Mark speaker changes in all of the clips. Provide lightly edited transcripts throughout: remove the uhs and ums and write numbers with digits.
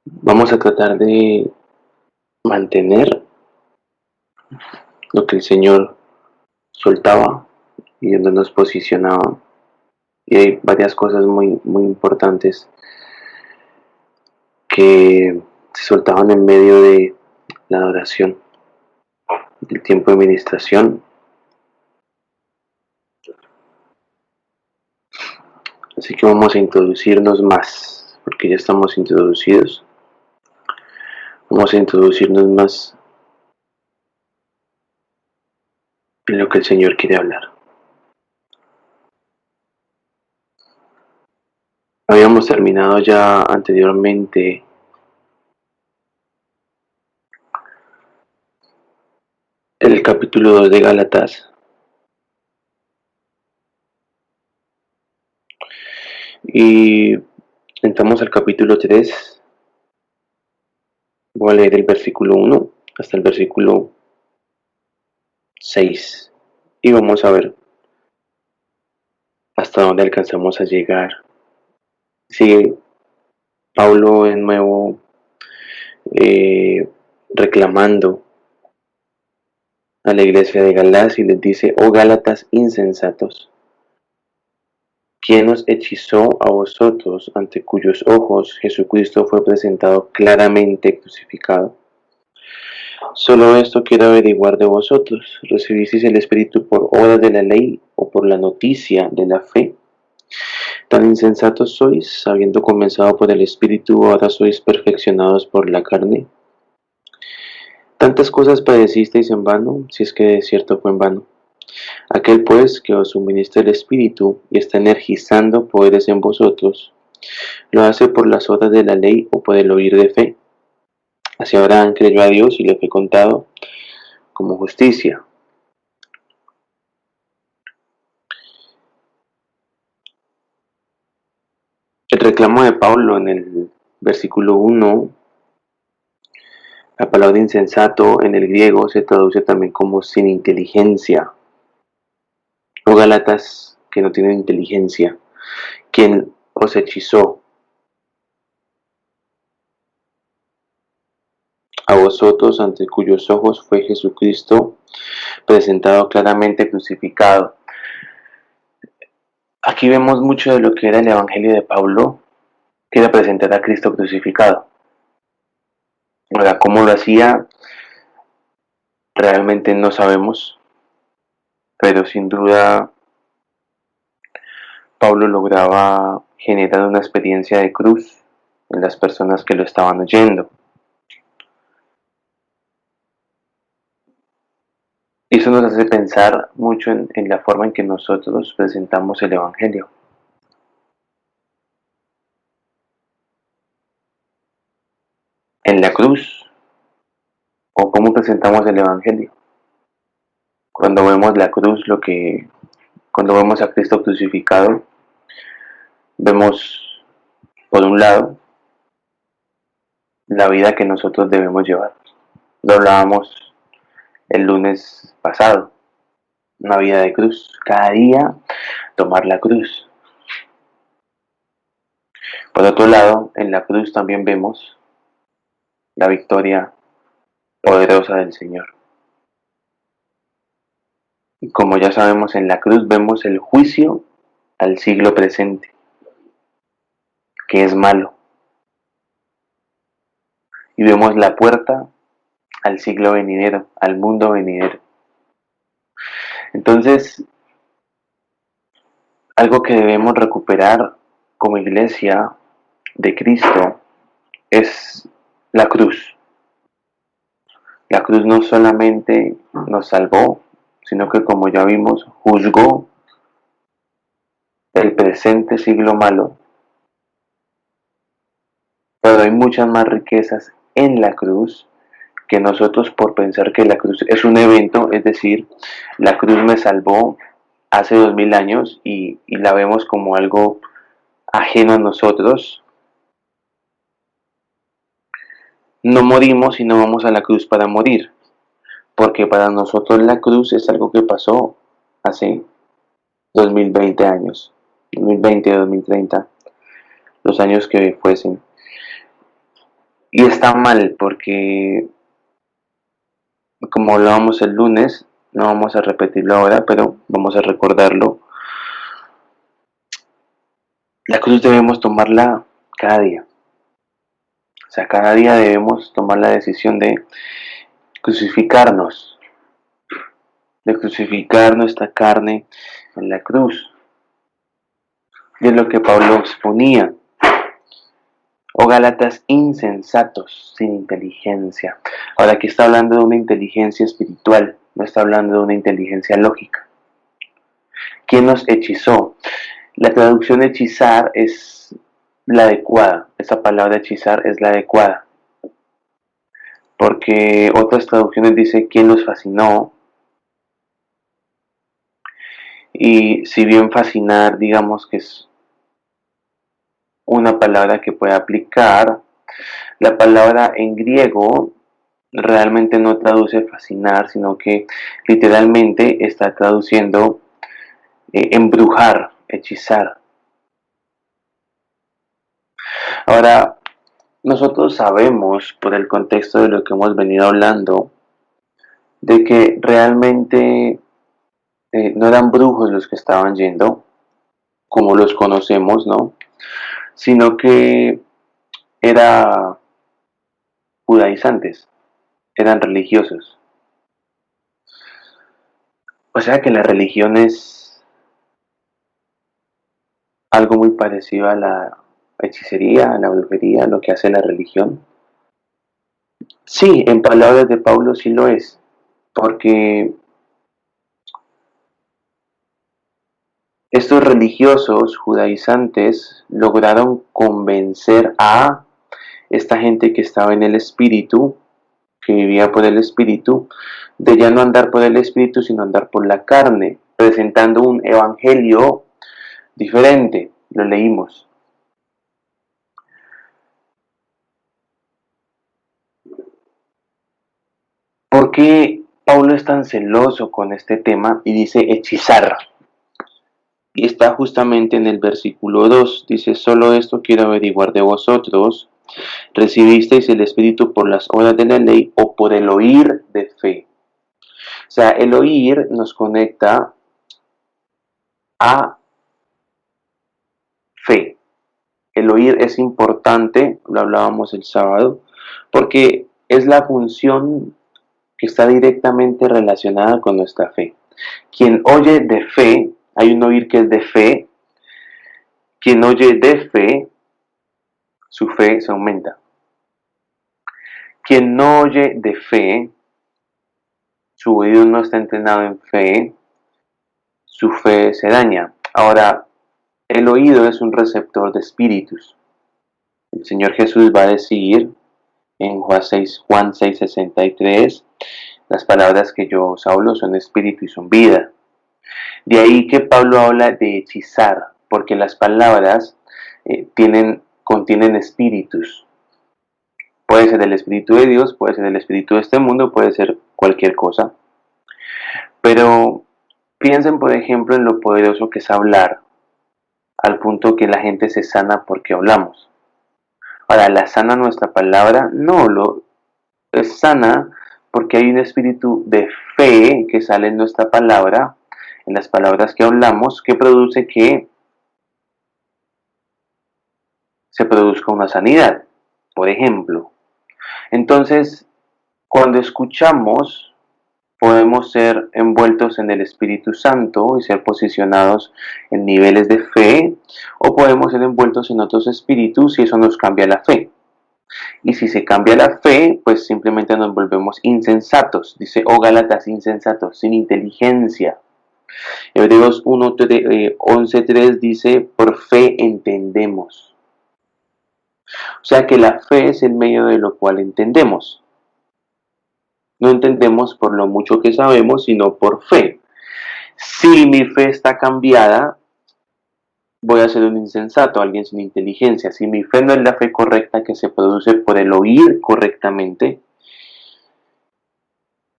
Speaker 1: Vamos a tratar de mantener lo que el Señor soltaba y donde nos posicionaba. Y hay varias cosas muy importantes que se soltaban en medio de la adoración, del tiempo de ministración. Así que vamos a introducirnos más, porque ya estamos introducidos. Vamos a introducirnos más en lo que el Señor quiere hablar. Habíamos terminado ya anteriormente el capítulo 2 de Gálatas y entramos al capítulo 3. Voy a leer el versículo 1 hasta el versículo 6 y vamos a ver hasta dónde alcanzamos a llegar. Sigue Pablo de nuevo reclamando a la iglesia de Galacia y les dice: oh Gálatas insensatos, ¿quién os hechizó a vosotros, ante cuyos ojos Jesucristo fue presentado claramente crucificado? Solo esto quiero averiguar de vosotros: ¿recibisteis el Espíritu por obra de la ley o por la noticia de la fe? Tan insensatos sois, habiendo comenzado por el Espíritu, ahora sois perfeccionados por la carne. Tantas cosas padecisteis en vano, si es que de cierto fue en vano. Aquel pues que os suministra el Espíritu y está energizando poderes en vosotros, ¿lo hace por las obras de la ley o por el oír de fe? Así Abraham creyó a Dios y le fue contado como justicia. El reclamo de Pablo en el versículo 1, la palabra insensato en el griego se traduce también como sin inteligencia, o Gálatas que no tienen inteligencia. ¿Quién os hechizó a vosotros, ante cuyos ojos fue Jesucristo presentado claramente crucificado? Aquí vemos mucho de lo que era el evangelio de Pablo, que era presentar a Cristo crucificado. Ahora, cómo lo hacía, realmente no sabemos, pero sin duda Pablo lograba generar una experiencia de cruz en las personas que lo estaban oyendo. Eso nos hace pensar mucho en la forma en que nosotros presentamos el Evangelio. En la cruz, o cómo presentamos el Evangelio. Cuando vemos la cruz, cuando vemos a Cristo crucificado, vemos por un lado la vida que nosotros debemos llevar. Lo hablábamos el lunes pasado, una vida de cruz. Cada día tomar la cruz. Por otro lado, en la cruz también vemos la victoria poderosa del Señor. Y como ya sabemos, en la cruz vemos el juicio al siglo presente, que es malo. Y vemos la puerta al siglo venidero, al mundo venidero. Entonces, algo que debemos recuperar como iglesia de Cristo es la cruz. La cruz no solamente nos salvó, sino que, como ya vimos, juzgó el presente siglo malo, pero hay muchas más riquezas en la cruz que nosotros, por pensar que la cruz es un evento, es decir, la cruz me salvó hace 2000 años y la vemos como algo ajeno a nosotros. No morimos y no vamos a la cruz para morir, porque para nosotros la cruz es algo que pasó hace 2020 años, 2020, 2030, los años que fuesen. Y está mal porque, como hablábamos el lunes, no vamos a repetirlo ahora, pero vamos a recordarlo. La cruz debemos tomarla cada día. O sea, cada día debemos tomar la decisión crucificarnos, de crucificar nuestra carne en la cruz. Y es lo que Pablo exponía. Oh Gálatas insensatos, sin inteligencia. Ahora aquí está hablando de una inteligencia espiritual, no está hablando de una inteligencia lógica. ¿Quién nos hechizó? La traducción hechizar es la adecuada, esa palabra hechizar es la adecuada, porque otras traducciones dicen quién los fascinó, y si bien fascinar, digamos que es una palabra que puede aplicar, la palabra en griego realmente no traduce fascinar, sino que literalmente está traduciendo embrujar, hechizar. Ahora, nosotros sabemos por el contexto de lo que hemos venido hablando, de que realmente no eran brujos los que estaban yendo, como los conocemos, ¿no? Sino que eran judaizantes, eran religiosos. O sea que la religión es algo muy parecido a la hechicería, a la brujería, lo que hace la religión. Sí, en palabras de Pablo sí lo es, porque estos religiosos judaizantes lograron convencer a esta gente que estaba en el espíritu, que vivía por el espíritu, de ya no andar por el espíritu, sino andar por la carne, presentando un evangelio diferente. Lo leímos. ¿Por qué Pablo es tan celoso con este tema y dice hechizar? Y está justamente en el versículo 2. Dice, solo esto quiero averiguar de vosotros. ¿Recibisteis el Espíritu por las obras de la ley o por el oír de fe? O sea, el oír nos conecta a fe. El oír es importante, lo hablábamos el sábado, porque es la función que está directamente relacionada con nuestra fe. Quien oye de fe, hay un oír que es de fe, quien oye de fe, su fe se aumenta. Quien no oye de fe, su oído no está entrenado en fe, su fe se daña. Ahora, el oído es un receptor de espíritus. El Señor Jesús va a decir en Juan 6:63, las palabras que yo os hablo son espíritu y son vida. De ahí que Pablo habla de hechizar, porque las palabras contienen espíritus. Puede ser el espíritu de Dios, puede ser el espíritu de este mundo, puede ser cualquier cosa. Pero piensen, por ejemplo, en lo poderoso que es hablar, al punto que la gente se sana porque hablamos. Ahora, ¿la sana nuestra palabra? No, es sana porque hay un espíritu de fe que sale en nuestra palabra, en las palabras que hablamos, que produce que se produzca una sanidad, por ejemplo. Entonces, cuando escuchamos, podemos ser envueltos en el Espíritu Santo y ser posicionados en niveles de fe, o podemos ser envueltos en otros espíritus y eso nos cambia la fe. Y si se cambia la fe, pues simplemente nos volvemos insensatos. Dice, oh Gálatas insensatos, sin inteligencia. Hebreos 11:3 dice, por fe entendemos. O sea que la fe es el medio de lo cual entendemos. No entendemos por lo mucho que sabemos, sino por fe. Si mi fe está cambiada, voy a ser un insensato, alguien sin inteligencia. Si mi fe no es la fe correcta que se produce por el oír correctamente,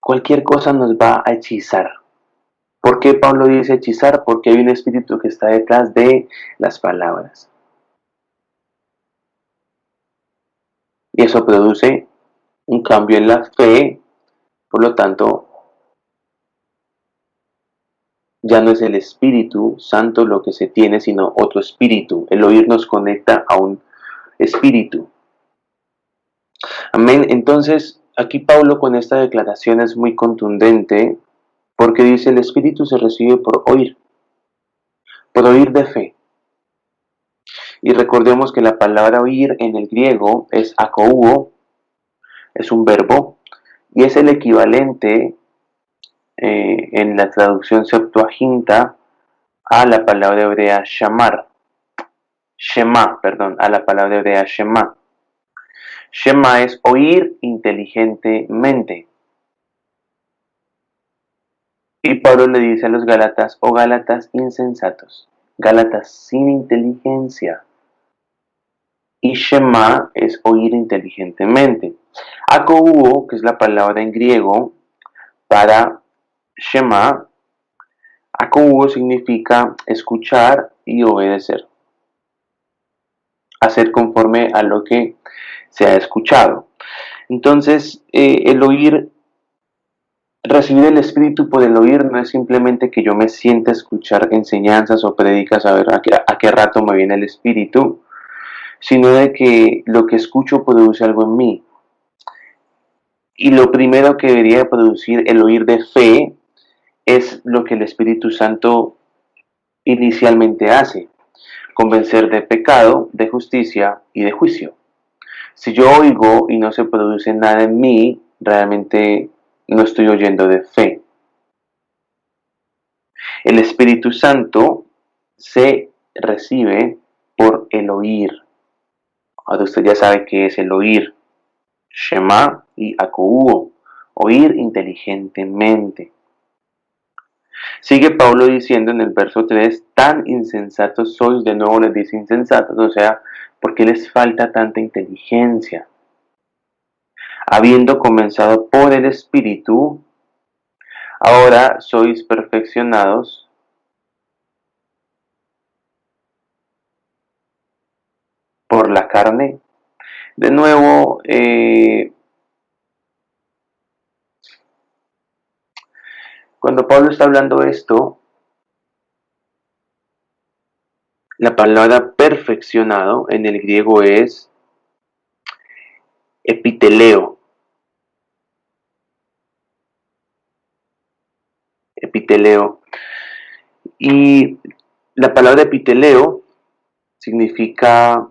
Speaker 1: cualquier cosa nos va a hechizar. ¿Por qué Pablo dice hechizar? Porque hay un espíritu que está detrás de las palabras. Y eso produce un cambio en la fe, por lo tanto, ya no es el Espíritu Santo lo que se tiene, sino otro espíritu. El oír nos conecta a un espíritu. Amén. Entonces, aquí Pablo con esta declaración es muy contundente porque dice el espíritu se recibe por oír de fe. Y recordemos que la palabra oír en el griego es akouo, es un verbo, y es el equivalente en la traducción Septuaginta a la palabra hebrea shamar. A la palabra hebrea shema. Shema es oír inteligentemente. Y Pablo le dice a los Gálatas, oh Gálatas insensatos, Gálatas sin inteligencia. Y Shema es oír inteligentemente. Akouo, que es la palabra en griego para Shema, akouo significa escuchar y obedecer. Hacer conforme a lo que se ha escuchado. Entonces, el oír, recibir el Espíritu por el oír no es simplemente que yo me sienta a escuchar enseñanzas o predicas a ver a qué rato me viene el Espíritu, sino de que lo que escucho produce algo en mí. Y lo primero que debería producir el oír de fe es lo que el Espíritu Santo inicialmente hace, convencer de pecado, de justicia y de juicio. Si yo oigo y no se produce nada en mí, realmente no estoy oyendo de fe. El Espíritu Santo se recibe por el oír. Ahora usted ya sabe qué es el oír. Shema y akouo, oír inteligentemente. Sigue Pablo diciendo en el verso 3, tan insensatos sois, de nuevo les dice insensatos, o sea, ¿por qué les falta tanta inteligencia? Habiendo comenzado por el Espíritu, ahora sois perfeccionados por la carne. De nuevo, cuando Pablo está hablando esto, la palabra perfeccionado en el griego es epiteleo. Epiteleo. Y la palabra epiteleo significa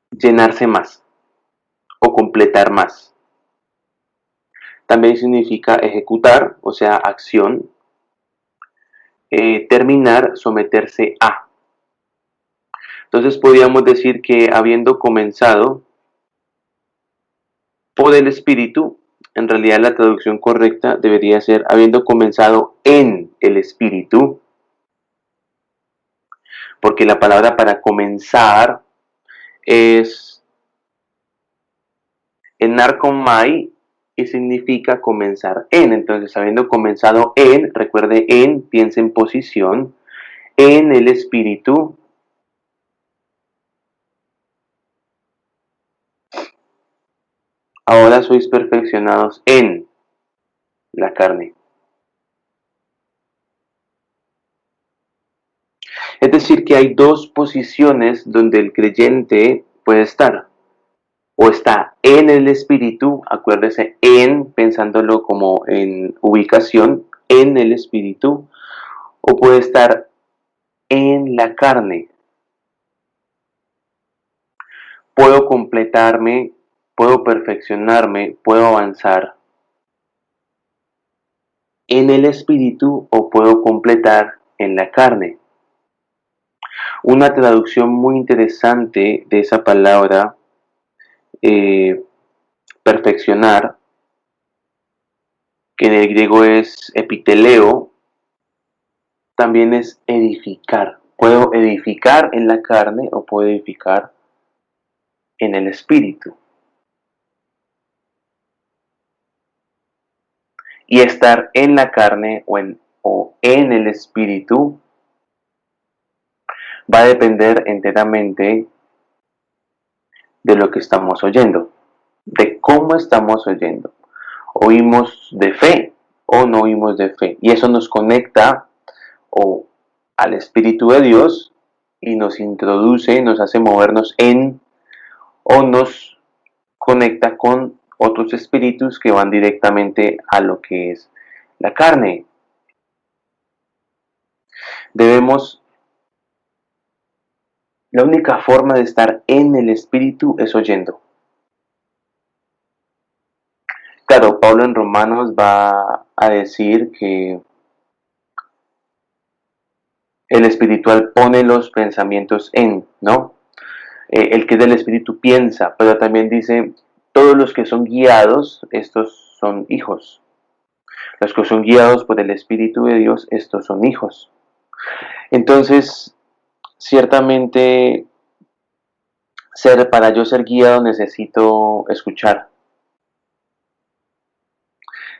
Speaker 1: llenarse más o completar más. También significa ejecutar, o sea, acción, terminar, someterse a. Entonces podríamos decir que habiendo comenzado por el Espíritu, en realidad la traducción correcta debería ser habiendo comenzado en el Espíritu, porque la palabra para comenzar es enarkomai y significa comenzar en. Entonces, habiendo comenzado en, recuerde en, piense en posición, en el Espíritu, ahora sois perfeccionados en la carne. Es decir, que hay dos posiciones donde el creyente puede estar. O está en el espíritu, acuérdese, en, pensándolo como en ubicación, en el espíritu, o puede estar en la carne. Puedo completarme, puedo perfeccionarme, puedo avanzar en el espíritu o puedo completar en la carne. Una traducción muy interesante de esa palabra perfeccionar, que en el griego es epiteleo, también es edificar. Puedo edificar en la carne o puedo edificar en el espíritu. Y estar en la carne o en el espíritu va a depender enteramente de lo que estamos oyendo. de cómo estamos oyendo. ¿Oímos de fe o no oímos de fe? Y eso nos conecta o al Espíritu de Dios y nos introduce, nos hace movernos en o nos conecta con otros espíritus que van directamente a lo que es la carne. Debemos, la única forma de estar en el Espíritu es oyendo. Claro, Pablo en Romanos va a decir que el espiritual pone los pensamientos en, ¿no? El que es del espíritu piensa, pero también dice, todos los que son guiados, estos son hijos. Los que son guiados por el Espíritu de Dios, estos son hijos. Entonces, ciertamente, para yo ser guiado necesito escuchar.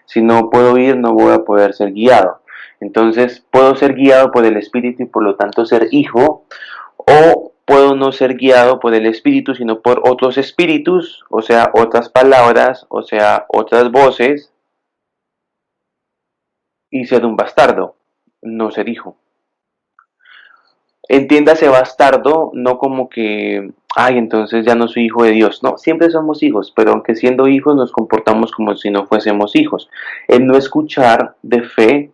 Speaker 1: Si no puedo oír, no voy a poder ser guiado. Entonces, puedo ser guiado por el Espíritu y por lo tanto ser hijo, o puedo no ser guiado por el Espíritu, sino por otros espíritus, o sea, otras palabras, o sea, otras voces, y ser un bastardo, no ser hijo. Entiéndase bastardo, no como que, ay, entonces ya no soy hijo de Dios. No, siempre somos hijos, pero aunque siendo hijos nos comportamos como si no fuésemos hijos. El no escuchar de fe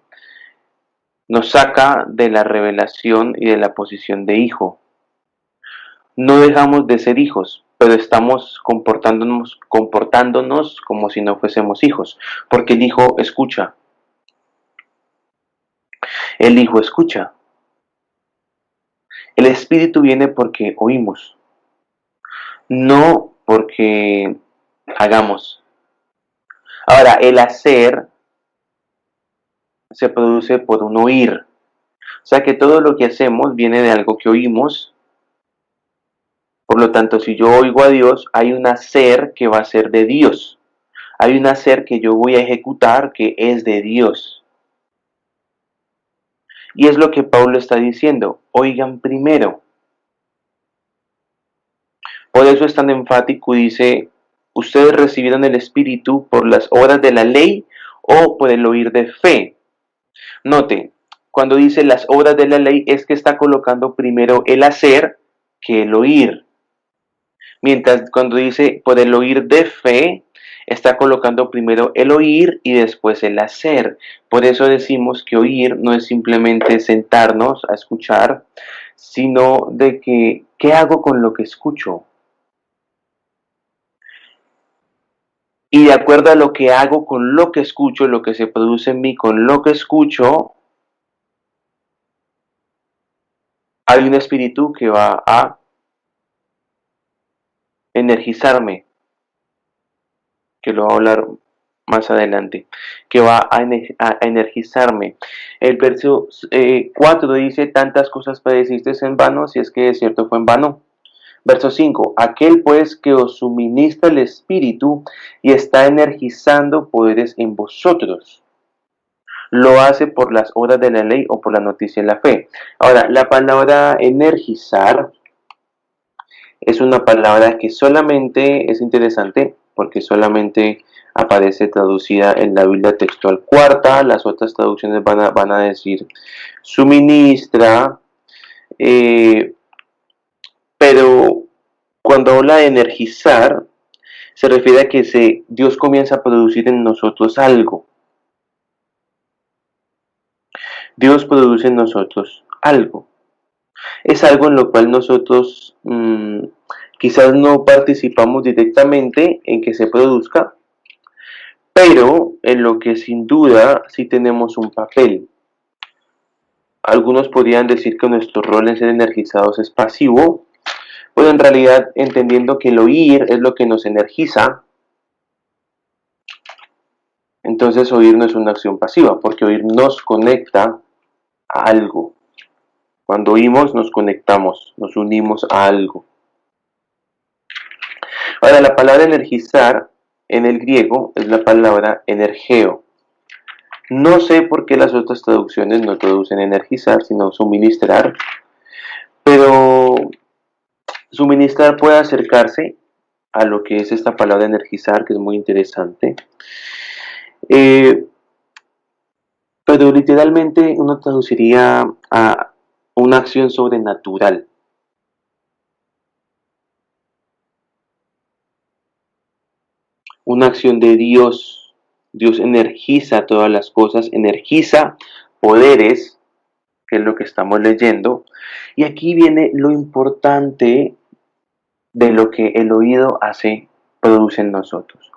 Speaker 1: nos saca de la revelación y de la posición de hijo. No dejamos de ser hijos, pero estamos comportándonos como si no fuésemos hijos, porque el hijo escucha. El hijo escucha. El espíritu viene porque oímos, no porque hagamos. Ahora, el hacer se produce por un oír. O sea que todo lo que hacemos viene de algo que oímos. Por lo tanto, si yo oigo a Dios, hay un hacer que va a ser de Dios. Hay un hacer que yo voy a ejecutar que es de Dios. Y es lo que Pablo está diciendo. Oigan primero. Por eso es tan enfático y dice, ustedes recibieron el Espíritu por las obras de la ley o por el oír de fe. Note, cuando dice las obras de la ley es que está colocando primero el hacer que el oír. Mientras cuando dice por el oír de fe, está colocando primero el oír y después el hacer. Por eso decimos que oír no es simplemente sentarnos a escuchar, sino de que, ¿qué hago con lo que escucho? Y de acuerdo a lo que hago con lo que escucho, lo que se produce en mí con lo que escucho, hay un espíritu que va a energizarme, que lo voy a hablar más adelante, que va a energizarme. El verso 4 dice, tantas cosas padeciste en vano, si es que de cierto fue en vano. Verso 5, aquel pues que os suministra el Espíritu y está energizando poderes en vosotros, lo hace por las obras de la ley o por la noticia de la fe. Ahora, la palabra energizar es una palabra que solamente es interesante porque solamente aparece traducida en la Biblia textual cuarta. Las otras traducciones van a decir suministra, pero cuando habla de energizar se refiere a que Dios comienza a producir en nosotros algo. Dios produce en nosotros algo. Es algo en lo cual nosotros quizás no participamos directamente en que se produzca, pero en lo que sin duda sí tenemos un papel. Algunos podrían decir que nuestro rol en ser energizados es pasivo, pero en realidad entendiendo que el oír es lo que nos energiza, entonces oír no es una acción pasiva, porque oír nos conecta a algo. Cuando oímos nos conectamos, nos unimos a algo. Ahora, la palabra energizar en el griego es la palabra energeo. No sé por qué las otras traducciones no traducen energizar, sino suministrar, pero suministrar puede acercarse a lo que es esta palabra energizar, que es muy interesante. Pero literalmente uno traduciría a una acción sobrenatural. Una acción de Dios. Dios energiza todas las cosas, energiza poderes, que es lo que estamos leyendo. Y aquí viene lo importante de lo que el oído produce en nosotros.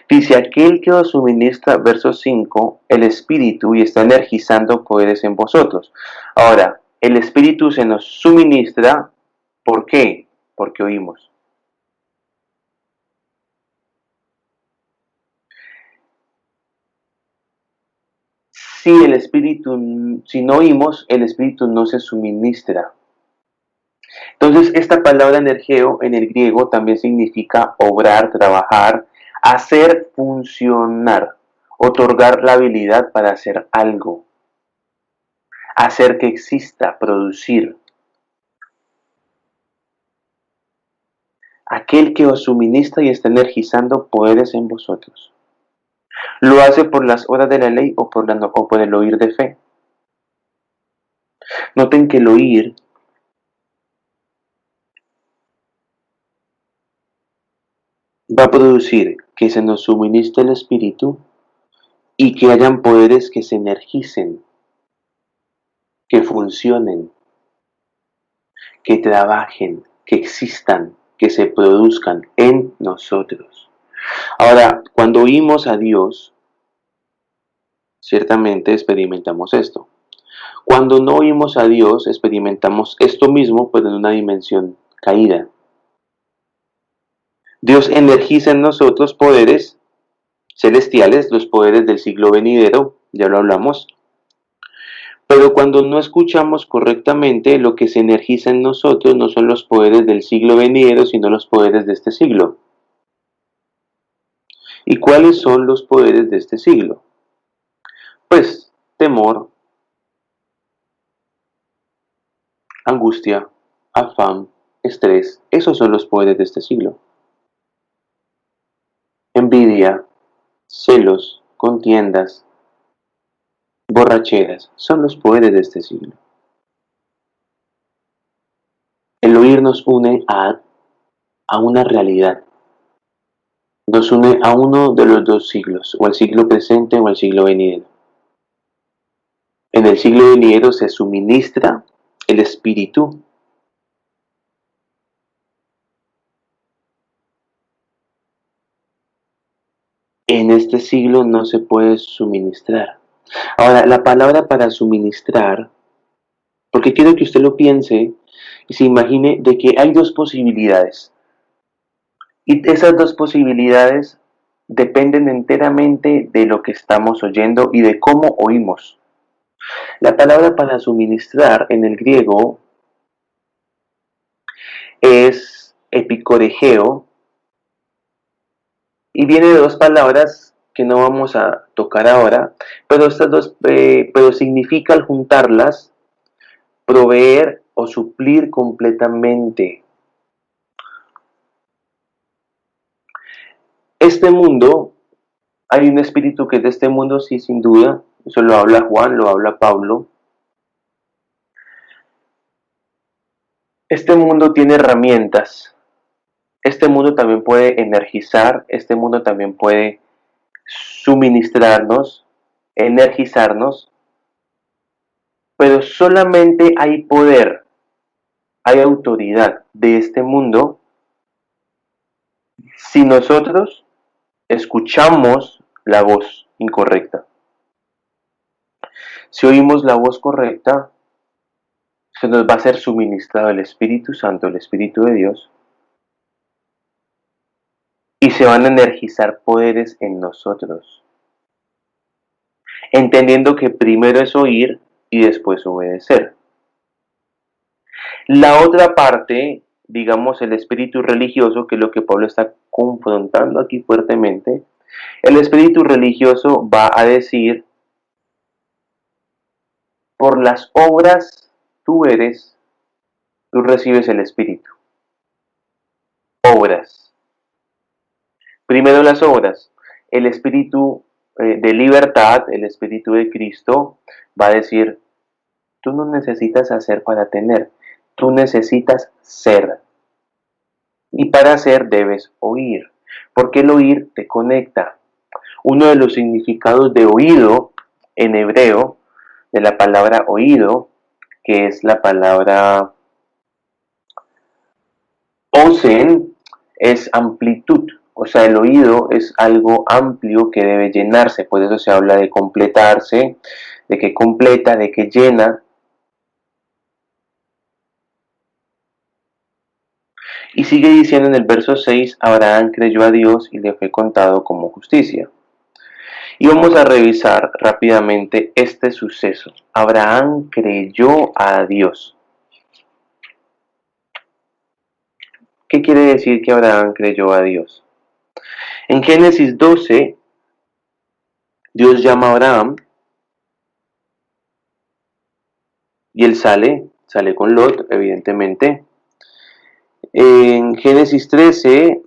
Speaker 1: Dice, aquel que os suministra, verso 5, el Espíritu y está energizando poderes en vosotros. Ahora, el Espíritu se nos suministra, ¿por qué? Porque oímos. Si no oímos, el Espíritu no se suministra. Entonces, esta palabra energeo en el griego también significa obrar, trabajar, hacer funcionar, otorgar la habilidad para hacer algo, hacer que exista, producir. Aquel que os suministra y está energizando poderes en vosotros. ¿Lo hace por las obras de la ley o por el oír de fe? Noten que el oír va a producir que se nos suministre el Espíritu y que hayan poderes que se energicen, que funcionen, que trabajen, que existan, que se produzcan en nosotros. Ahora, cuando oímos a Dios, ciertamente experimentamos esto. Cuando no oímos a Dios, experimentamos esto mismo, pero en una dimensión caída. Dios energiza en nosotros poderes celestiales, los poderes del siglo venidero, ya lo hablamos. Pero cuando no escuchamos correctamente, lo que se energiza en nosotros no son los poderes del siglo venidero, sino los poderes de este siglo. ¿Y cuáles son los poderes de este siglo? Pues temor, angustia, afán, estrés, esos son los poderes de este siglo. Envidia, celos, contiendas, borracheras, son los poderes de este siglo. El oír nos une a una realidad, nos une a uno de los dos siglos, o el siglo presente o el siglo venidero. En el siglo venidero se suministra el espíritu. En este siglo no se puede suministrar. Ahora, la palabra para suministrar, porque quiero que usted lo piense y se imagine de que hay dos posibilidades. Y esas dos posibilidades dependen enteramente de lo que estamos oyendo y de cómo oímos. La palabra para suministrar en el griego es epicorejeo y viene de dos palabras que no vamos a tocar ahora, pero estas dos, pero significa al juntarlas proveer o suplir completamente. Este mundo, hay un espíritu que es de este mundo, sí, sin duda, eso lo habla Juan, lo habla Pablo. Este mundo tiene herramientas, este mundo también puede energizar, este mundo también puede suministrarnos, energizarnos, pero solamente hay poder, hay autoridad de este mundo si nosotros escuchamos la voz incorrecta. Si oímos la voz correcta, se nos va a ser suministrado el Espíritu Santo, el Espíritu de Dios, y se van a energizar poderes en nosotros, entendiendo que primero es oír y después obedecer. La otra parte, digamos el espíritu religioso, que es lo que Pablo está confrontando aquí fuertemente, el espíritu religioso va a decir, por las obras tú recibes el espíritu. Obras. Primero las obras. El espíritu de libertad, el espíritu de Cristo, va a decir, tú no necesitas hacer para tener, tú necesitas ser. Y para ser debes oír, porque el oír te conecta. Uno de los significados de oído en hebreo, de la palabra oído, que es la palabra osen, es amplitud. O sea, el oído es algo amplio que debe llenarse. Por eso se habla de completarse, de que completa, de que llena. Y sigue diciendo en el verso 6, Abraham creyó a Dios y le fue contado como justicia. Y vamos a revisar rápidamente este suceso. Abraham creyó a Dios. ¿Qué quiere decir que Abraham creyó a Dios? En Génesis 12, Dios llama a Abraham y él sale con Lot, evidentemente. En Génesis 13,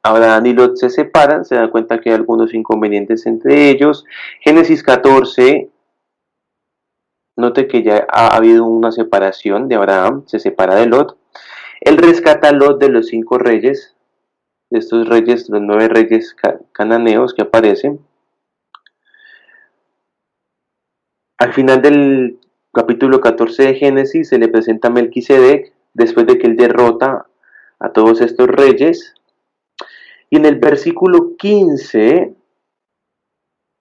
Speaker 1: Abraham y Lot se separan, se dan cuenta que hay algunos inconvenientes entre ellos. Génesis 14, note que ya ha habido una separación de Abraham, se separa de Lot. Él rescata a Lot de los 5 reyes, de estos reyes, los 9 reyes cananeos que aparecen. Al final del capítulo 14 de Génesis se le presenta a Melquisedec, después de que él derrota a todos estos reyes. Y en el versículo 15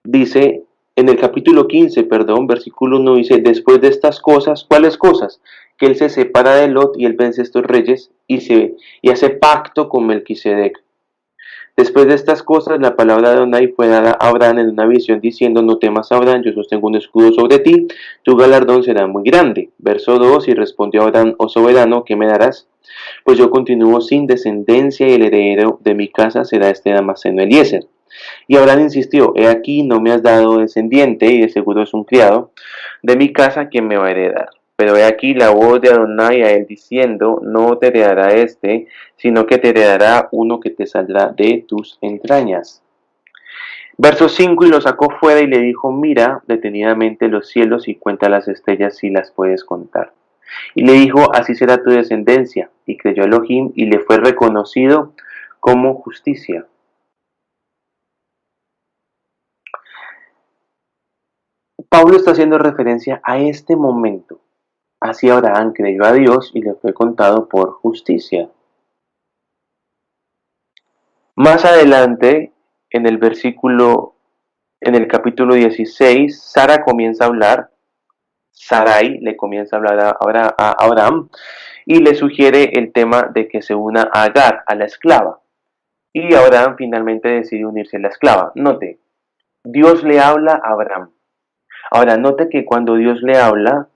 Speaker 1: dice, en el capítulo 15, perdón, versículo 1 dice, después de estas cosas, ¿cuáles cosas? Que él se separa de Lot y él vence a estos reyes y hace pacto con Melquisedec. Después de estas cosas, la palabra de Adonai fue dada a Abraham en una visión diciendo, no temas Abraham, yo sostengo un escudo sobre ti, tu galardón será muy grande. Verso 2, y respondió Abraham, oh soberano, ¿qué me darás? Pues yo continúo sin descendencia y el heredero de mi casa será este Damaseno Eliezer. Y Abraham insistió, he aquí no me has dado descendiente y de seguro es un criado de mi casa quien me va a heredar. Pero he aquí la voz de Adonai a él diciendo, no te heredará este, sino que te heredará uno que te saldrá de tus entrañas. Verso 5, y lo sacó fuera y le dijo, mira detenidamente los cielos y cuenta las estrellas si las puedes contar. Y le dijo, así será tu descendencia. Y creyó Elohim y le fue reconocido como justicia. Pablo está haciendo referencia a este momento. Así Abraham creyó a Dios y le fue contado por justicia. Más adelante, en el capítulo 16, Sara comienza a hablar, Sarai le comienza a hablar a Abraham y le sugiere el tema de que se una a Agar, a la esclava. Y Abraham finalmente decide unirse a la esclava. Note, Dios le habla a Abraham. Ahora, note que cuando Dios le habla,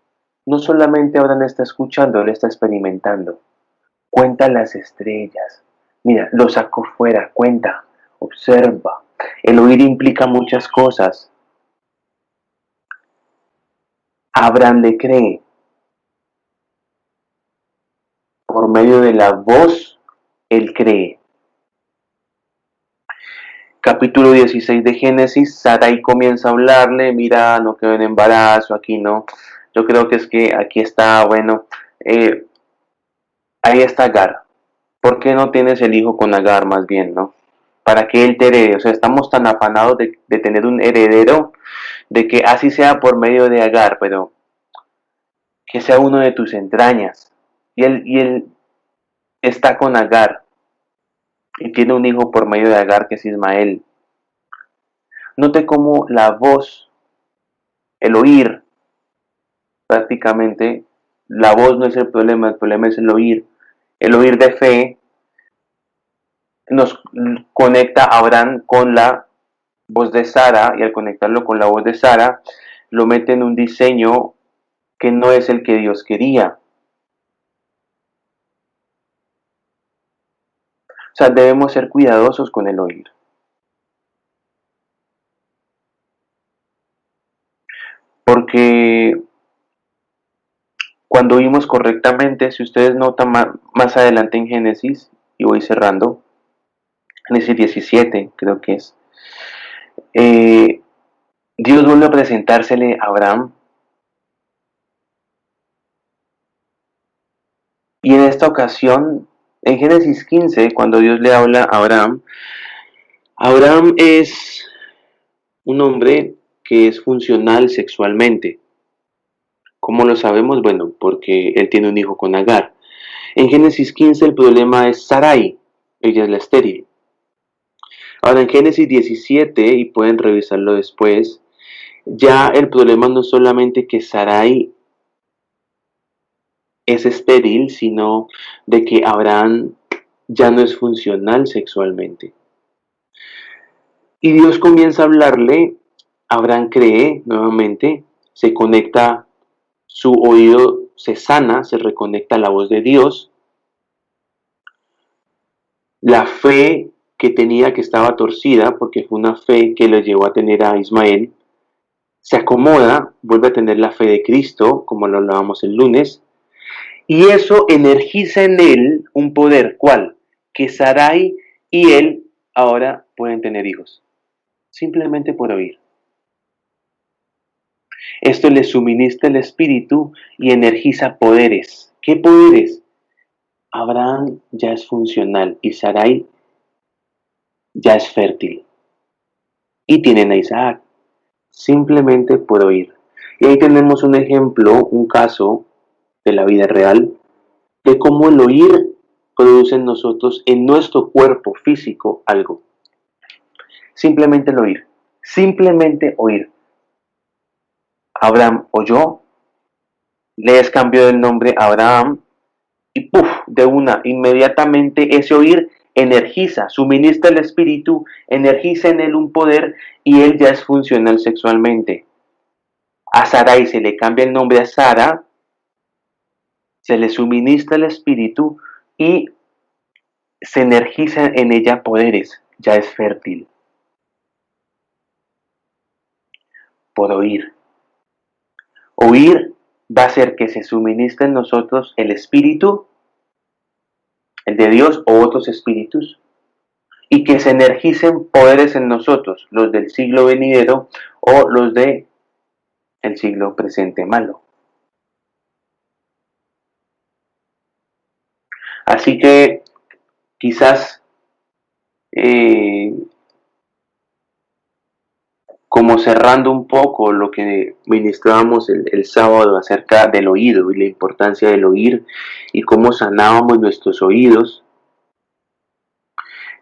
Speaker 1: no solamente Abraham está escuchando, él está experimentando. Cuenta las estrellas. Mira, lo sacó fuera, cuenta, observa. El oír implica muchas cosas. Abraham le cree. Por medio de la voz, él cree. Capítulo 16 de Génesis, Sarai comienza a hablarle, mira, no quedó en embarazo, aquí no. Yo creo que es que aquí está, bueno, ahí está Agar. ¿Por qué no tienes el hijo con Agar más bien, no? Para que él te herede. O sea, estamos tan afanados de tener un heredero, de que así sea por medio de Agar, pero que sea uno de tus entrañas. Y él está con Agar y tiene un hijo por medio de Agar que es Ismael. Note cómo la voz, el oír, prácticamente, la voz no es el problema es el oír. El oír de fe nos conecta a Abraham con la voz de Sara y al conectarlo con la voz de Sara, lo mete en un diseño que no es el que Dios quería. O sea, debemos ser cuidadosos con el oír. Porque cuando oímos correctamente, si ustedes notan más adelante en Génesis, y voy cerrando, Génesis 17, creo que es. Dios vuelve a presentársele a Abraham. Y en esta ocasión, en Génesis 15, cuando Dios le habla a Abraham, Abraham es un hombre que es funcional sexualmente. ¿Cómo lo sabemos? Bueno, porque él tiene un hijo con Agar. En Génesis 15 el problema es Sarai, ella es la estéril. Ahora en Génesis 17, y pueden revisarlo después, ya el problema no es solamente que Sarai es estéril, sino de que Abraham ya no es funcional sexualmente. Y Dios comienza a hablarle, Abraham cree nuevamente, se conecta, su oído se sana, se reconecta a la voz de Dios, la fe que tenía que estaba torcida, porque fue una fe que le llevó a tener a Ismael, se acomoda, vuelve a tener la fe de Cristo, como lo hablábamos el lunes, y eso energiza en él un poder, ¿cuál? Que Sarai y él ahora pueden tener hijos, simplemente por oír. Esto le suministra el espíritu y energiza poderes. ¿Qué poderes? Abraham ya es funcional y Sarai ya es fértil. Y tienen a Isaac, simplemente por oír. Y ahí tenemos un ejemplo, un caso de la vida real, de cómo el oír produce en nosotros, en nuestro cuerpo físico, algo. Simplemente el oír. Simplemente oír. Abraham oyó, les cambió el nombre a Abraham y ¡puf! De una, inmediatamente ese oír energiza, suministra el espíritu, energiza en él un poder y él ya es funcional sexualmente. A Sarai se le cambia el nombre a Sara, se le suministra el espíritu y se energiza en ella poderes, ya es fértil. Por oír. Oír va a hacer que se suministre en nosotros el espíritu, el de Dios o otros espíritus, y que se energicen poderes en nosotros, los del siglo venidero o los del siglo presente malo. Así que quizás como cerrando un poco lo que ministrábamos el sábado acerca del oído y la importancia del oír y cómo sanábamos nuestros oídos,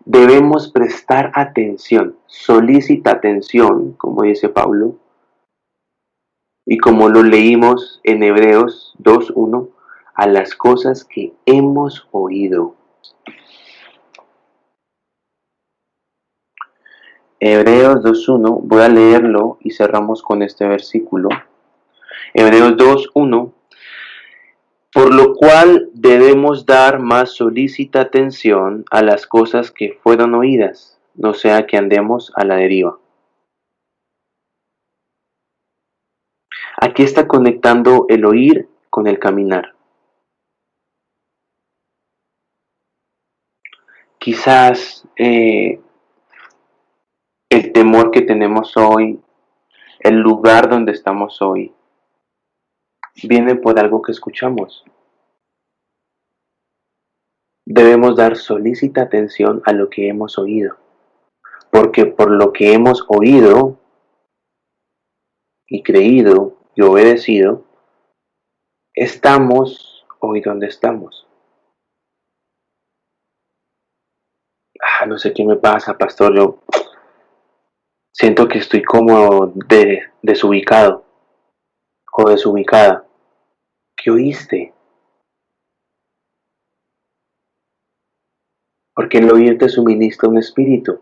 Speaker 1: debemos prestar atención, solicita atención, como dice Pablo, y como lo leímos en Hebreos 2:1, a las cosas que hemos oído. Hebreos 2:1, voy a leerlo y cerramos con este versículo. Hebreos 2:1, por lo cual debemos dar más solícita atención a las cosas que fueron oídas, no sea que andemos a la deriva. Aquí está conectando el oír con el caminar. Quizás el temor que tenemos hoy, el lugar donde estamos hoy, viene por algo que escuchamos. Debemos dar solícita atención a lo que hemos oído, porque por lo que hemos oído y creído y obedecido, estamos hoy donde estamos. No sé qué me pasa, pastor, yo siento que estoy como desubicado o desubicada. ¿Qué oíste? Porque el oír te suministra un espíritu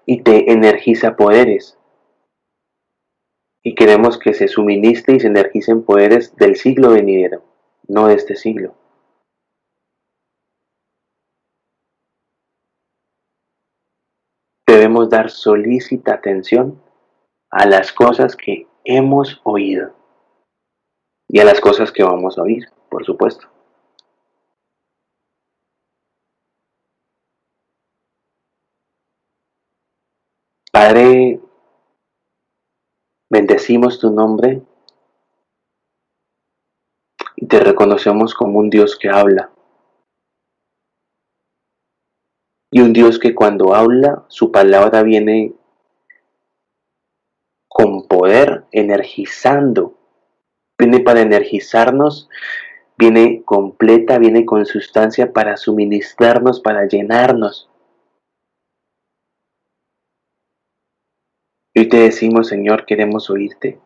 Speaker 1: y te energiza poderes. Y queremos que se suministre y se energicen poderes del siglo venidero, no de este siglo. Debemos dar solícita atención a las cosas que hemos oído y a las cosas que vamos a oír, por supuesto. Padre, bendecimos tu nombre y te reconocemos como un Dios que habla. Y un Dios que cuando habla, su palabra viene con poder, energizando. Viene para energizarnos, viene completa, viene con sustancia para suministrarnos, para llenarnos. Y hoy te decimos, Señor, queremos oírte.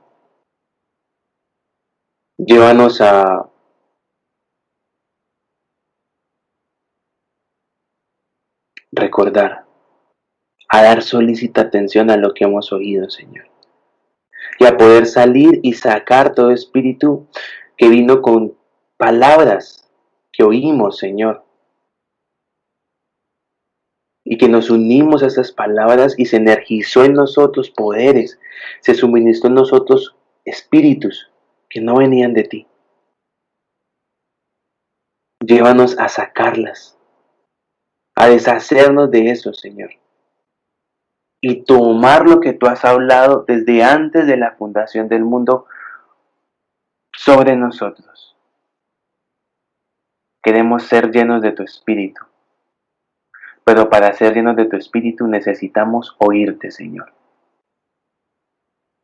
Speaker 1: Llévanos a recordar, a dar solícita atención a lo que hemos oído, Señor. Y a poder salir y sacar todo espíritu que vino con palabras que oímos, Señor. Y que nos unimos a esas palabras y se energizó en nosotros poderes, se suministró en nosotros espíritus que no venían de ti. Llévanos a sacarlas, a deshacernos de eso, Señor. Y tomar lo que tú has hablado desde antes de la fundación del mundo sobre nosotros. Queremos ser llenos de tu espíritu. Pero para ser llenos de tu espíritu necesitamos oírte, Señor.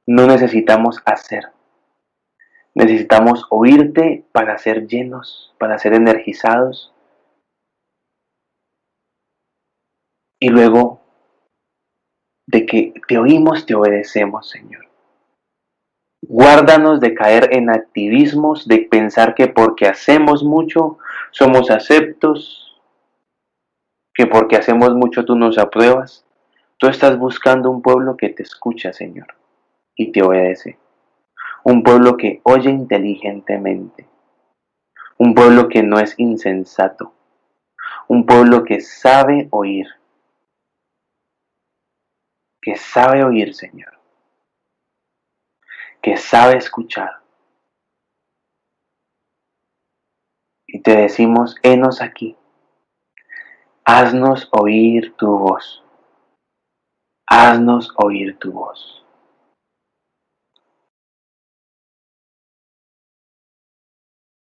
Speaker 1: No necesitamos hacer. Necesitamos oírte para ser llenos, para ser energizados. Y luego de que te oímos, te obedecemos, Señor. Guárdanos de caer en activismos, de pensar que porque hacemos mucho somos aceptos, que porque hacemos mucho tú nos apruebas. Tú estás buscando un pueblo que te escucha, Señor, y te obedece. Un pueblo que oye inteligentemente. Un pueblo que no es insensato. Un pueblo que sabe oír, Señor, que sabe escuchar. Y te decimos, henos aquí, haznos oír tu voz, haznos oír tu voz.